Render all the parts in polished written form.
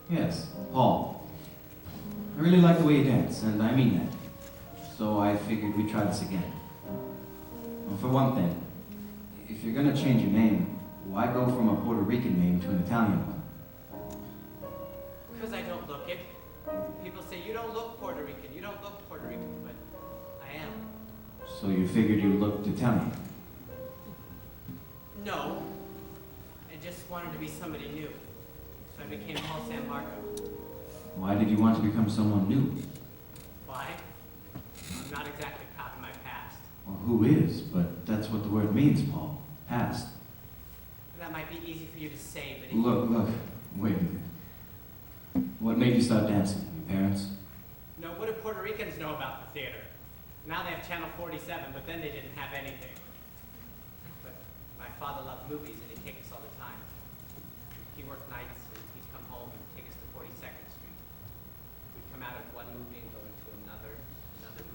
Yes, Paul. I really like the way you dance, and I mean that. So I figured we'd try this again. Well, for one thing, if you're gonna change your name, why go from a Puerto Rican name to an Italian one? Because I don't look it. People say, you don't look Puerto Rican, you don't look Puerto Rican, but I am. So you figured you looked Italian? No. I just wanted to be somebody new. So I became Paul San Marco. Why did you want to become someone new? Why? I'm not exactly proud of my past. Well, who is? But that's what the word means, Paul. Past. That might be easy for you to say, but Look, wait a minute. What made you start dancing? Your parents? No, what do Puerto Ricans know about the theater? Now they have Channel 47, but then they didn't have anything. But my father loved movies, and he'd take us all the time. He worked nights, and he'd come home and take us to 42nd Street. We'd come out of one movie and go into another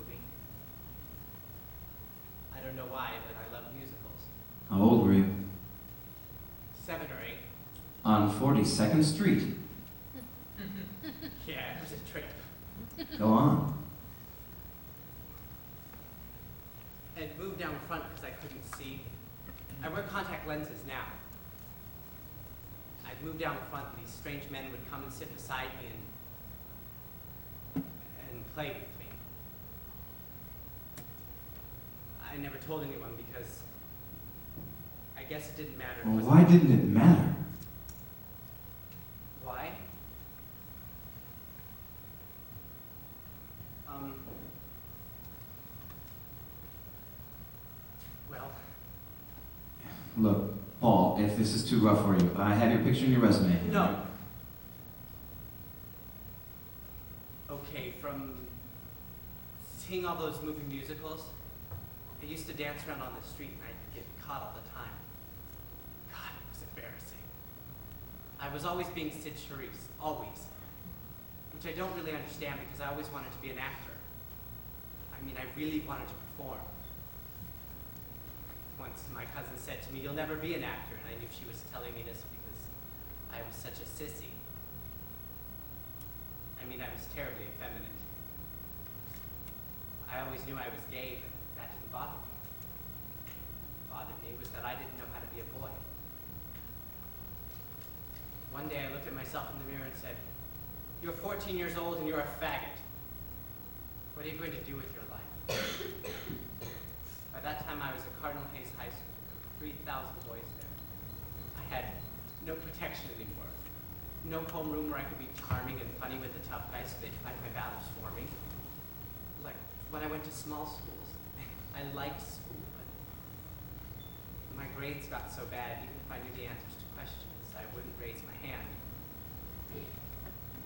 movie. I don't know why, but I love musicals. How old were you? 7 or 8. On 42nd Street. Yeah, it was a trip. Go on. I'd moved down front because I couldn't see. I wear contact lenses now. I'd moved down front and these strange men would come and sit beside me and play with me. I never told anyone because I guess it didn't matter. Well, why didn't it matter? Why? Well. Look, Paul, if this is too rough for you, I have your picture in your resume. No. Okay, from seeing all those movie musicals, I used to dance around on the street and I'd get caught all the time. God, it was embarrassing. I was always being Sid Charisse, always. Which I don't really understand because I always wanted to be an actor. I mean, I really wanted to perform. Once my cousin said to me, "You'll never be an actor," and I knew she was telling me this because I was such a sissy. I mean, I was terribly effeminate. I always knew I was gay, but that didn't bother me. What bothered me was that I didn't know how to be a boy. One day I looked at myself in the mirror and said, "You're 14 years old and you're a faggot. What are you going to do with your life?" By that time I was at Cardinal Hayes High School, 3,000 boys there. I had no protection anymore. No homeroom where I could be charming and funny with the tough guys so they'd fight my battles for me. Like when I went to small schools, I liked school, but my grades got so bad, even if I knew the answers to questions, I wouldn't raise my hand.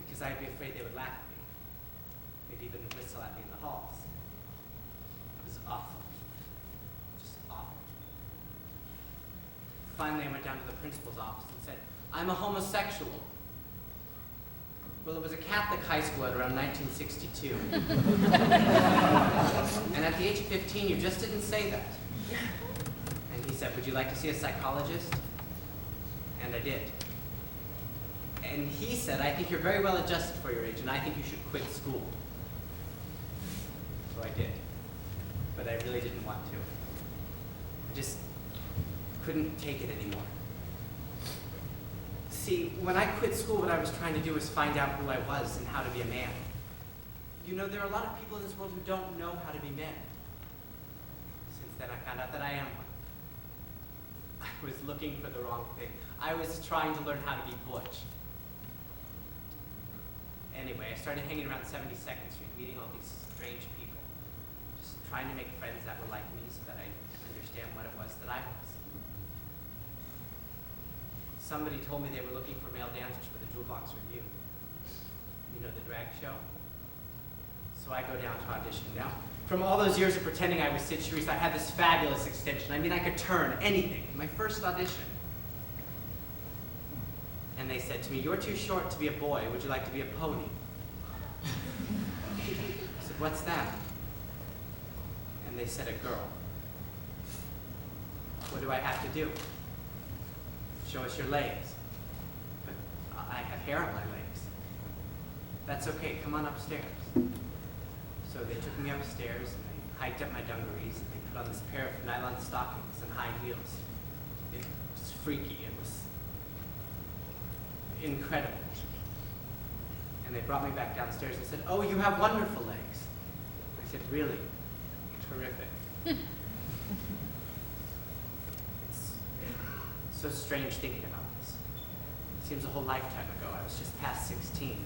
Because I'd be afraid they would laugh at me. They'd even whistle at me in the halls. It was awful. Just awful. Finally, I went down to the principal's office and said, "I'm a homosexual." Well, it was a Catholic high school at around 1962. And at the age of 15, you just didn't say that. And he said, "Would you like to see a psychologist?" And I did. And he said, "I think you're very well adjusted for your age, and I think you should quit school." So I did. But I really didn't want to. I just couldn't take it anymore. See, when I quit school, what I was trying to do was find out who I was and how to be a man. You know, there are a lot of people in this world who don't know how to be men. Since then, I found out that I am one. I was looking for the wrong thing. I was trying to learn how to be butch. Anyway, I started hanging around 72nd Street, meeting all these strange people. Just trying to make friends that were like me so that I could understand what it was that I was. Somebody told me they were looking for male dancers for the Jewel Box Review. You know, the drag show? So I go down to audition. Now, from all those years of pretending I was Sid Charisse, I had this fabulous extension. I mean, I could turn anything. My first audition. And they said to me, "You're too short to be a boy. Would you like to be a pony?" I said, "What's that?" And they said, "A girl." What do I have to do? Show us your legs. But I have hair on my legs. That's okay, come on upstairs. So they took me upstairs and they hiked up my dungarees and they put on this pair of nylon stockings and high heels. It was freaky, it was incredible. And they brought me back downstairs and said, "Oh, you have wonderful legs." I said, "Really? Terrific." It's so strange thinking about this. It seems a whole lifetime ago. I was just past 16.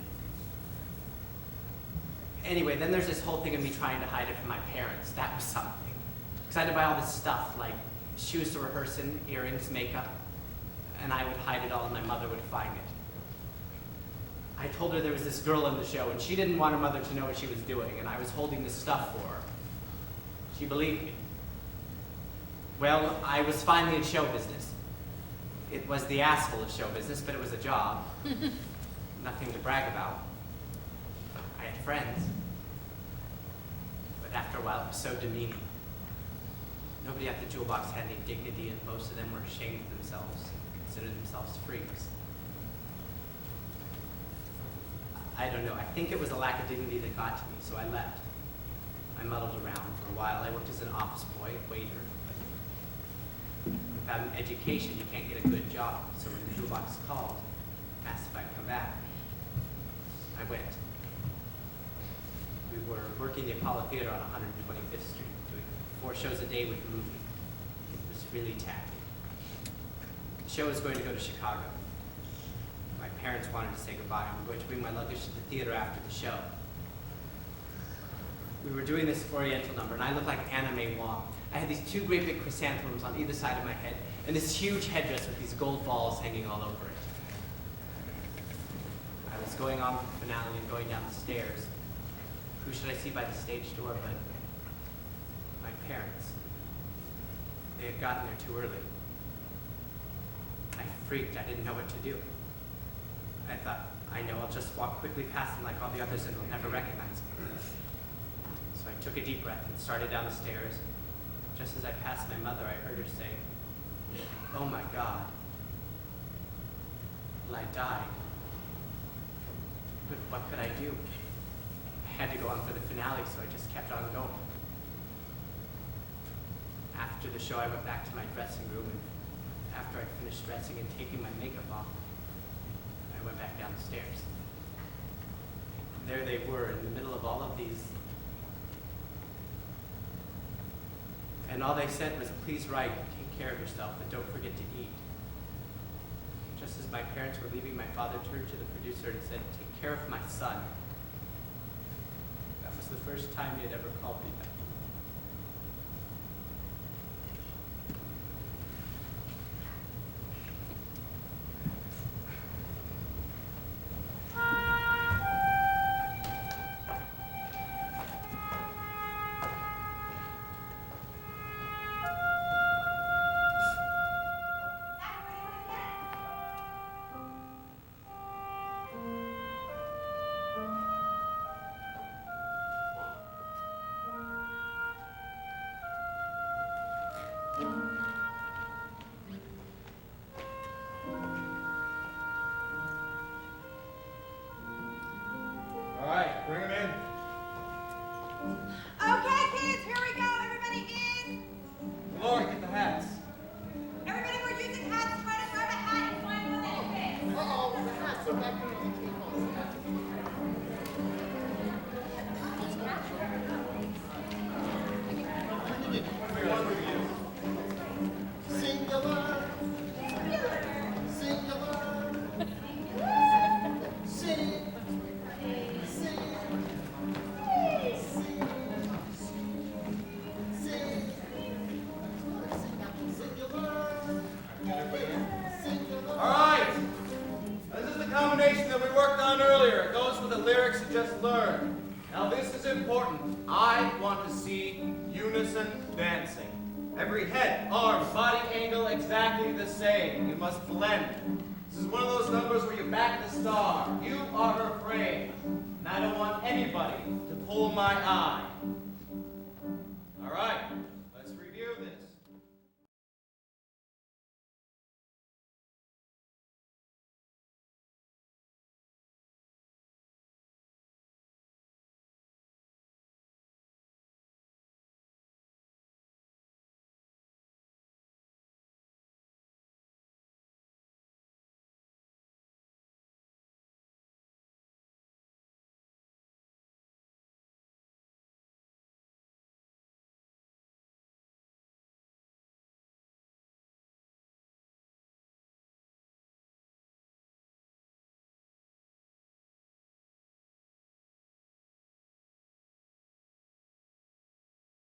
Anyway, then there's this whole thing of me trying to hide it from my parents. That was something. Because I had to buy all this stuff, like shoes to rehearse in, earrings, makeup, and I would hide it all and my mother would find it. I told her there was this girl in the show and she didn't want her mother to know what she was doing, and I was holding this stuff for her. She believed me. Well, I was finally in show business. It was the asshole of show business, but it was a job. Nothing to brag about. I had friends. But after a while, it was so demeaning. Nobody at the jewel box had any dignity, and most of them were ashamed of themselves, considered themselves freaks. I don't know. I think it was a lack of dignity that got to me, so I left. I muddled around for a while. I worked as an office boy, waiter. Without an education, you can't get a good job. So when the jewel box called, asked if I'd come back, I went. We were working the Apollo Theater on 125th Street, doing 4 shows a day with the movie. It was really taxing. The show was going to go to Chicago. My parents wanted to say goodbye. I'm going to bring my luggage to the theater after the show. We were doing this Oriental number, and I looked like Anna May Wong. I had these 2 great big chrysanthemums on either side of my head, and this huge headdress with these gold balls hanging all over it. I was going on with the finale and going down the stairs. Who should I see by the stage door but my parents? They had gotten there too early. I freaked. I didn't know what to do. I thought, I know, I'll just walk quickly past them like all the others and they'll never recognize me. So I took a deep breath and started down the stairs. Just as I passed my mother, I heard her say, "Oh my God." Well, I died. But what could I do? I had to go on for the finale, so I just kept on going. After the show, I went back to my dressing room, and after I finished dressing and taking my makeup off, I went back down the stairs. There they were in the middle of all of these. And all they said was, "Please write, take care of yourself, and don't forget to eat." Just as my parents were leaving, my father turned to the producer and said, "Take care of my son." That was the first time he had ever called me that. All right, bring them in. Okay, kids, here we go. Everybody in. Laura, get the hats. Everybody, we're using hats. Try to grab a hat and find one that fits. Uh-oh, the hats are back there on the table. One with you. Singular. Singular. Sing. Sing. Sing. Sing. Singular. Singular. All right. This is the combination that we worked on earlier. It goes with the lyrics you just learned. Now this is important. I want to see unison dancing. Every head, arm, body angle exactly the same. You must blend. This is one of those numbers where you back the star. You are her frame. And I don't want anybody to pull my eye. All right.